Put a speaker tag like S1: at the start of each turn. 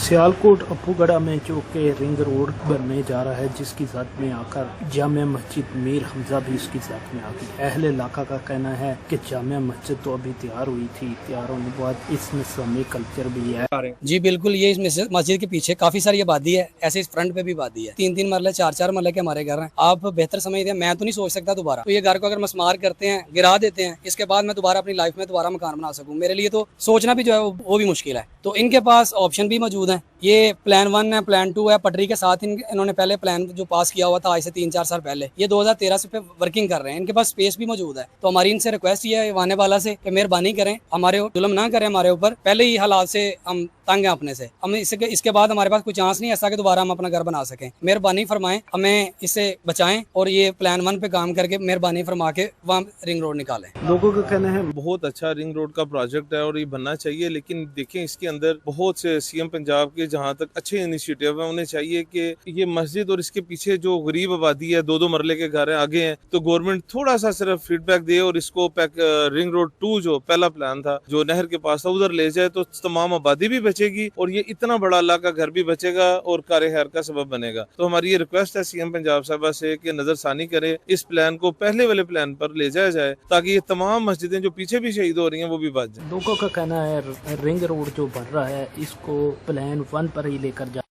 S1: सियालकोट अपूगढ़ा में जो कि रिंग रोड बनने जा रहा है, जिसकी साथ में आकर जामिया मस्जिद मीर हमजा भी इसकी साथ में आ गई। अहले इलाका का कहना है कि जामिया मस्जिद तो अभी तैयार हुई थी, तैयार होने के बाद इसमें इस्लामी कल्चर भी है।
S2: जी बिल्कुल, ये इस मस्जिद के पीछे काफी सारी आबादी है, ऐसे इस फ्रंट पे भी आबादी है। 3-3 मरले 4-4 मरले के हमारे घर हैं। आप बेहतर समझते हैं, मैं तो नहीं सोच सकता दोबारा। तो ये घर को अगर मस्मार करते हैं, गिरा देते हैं, इसके बाद मैं दोबारा अपनी लाइफ में दोबारा मकान बना सकूं, मेरे लिए तो सोचना भी जो है वो भी मुश्किल है। तो इनके पास ऑप्शन भी मौजूद है। ये प्लान 1 है, प्लान 2 है। पटरी के साथ इन्होंने पहले प्लान जो पास किया हुआ था आज से 3-4 साल पहले, ये 2013 से पे वर्किंग कर रहे हैं। इनके पास स्पेस भी मौजूद है। तो हमारी इनसे रिक्वेस्ट ये है आने वाला से कि मेहरबानी करें, हमारे जुल्म ना करें हमारे ऊपर। पहले ही हालात से हम तंग हैं अपने से, हम इसके बाद हमारे पास कोई चांस नहीं ऐसा कि दोबारा हम अपना घर बना सकें। मेहरबानी फरमाएं, हमें इससे बचाएं और ये प्लान 1 पे काम करके मेहरबानी फरमा के वहाँ रिंग रोड निकालें।
S1: लोगों का कहना है
S3: बहुत अच्छा रिंग रोड का प्रोजेक्ट है और ये बनना चाहिए, लेकिन देखें इसके अंदर बहुत से सीएम पंजाब के जहाँ तक अच्छे इनिशिएटिव है, उन्हें चाहिए कि ये मस्जिद और इसके पीछे जो गरीब आबादी है, 2-2 मरले के घर आगे हैं, तो गवर्नमेंट थोड़ा सा सिर्फ फीडबैक दे और इसको रिंग रोड 2 जो पहला प्लान था जो नहर के पास था उधर ले जाए, तो तमाम आबादी भी बचेगी और ये इतना बड़ा अल्लाह का घर भी बचेगा और कार खैर का सबब बनेगा। तो हमारी ये रिक्वेस्ट है सीएम पंजाब साहबा से कि नजरसानी करे, इस प्लान को पहले वाले प्लान पर ले जाया जाए ताकि ये तमाम मस्जिदें जो पीछे भी शहीद हो रही हैं वो भी बच जाए।
S1: लोगों का कहना है रिंग रोड जो बन रहा है इसको प्लान 1 पर ही लेकर जा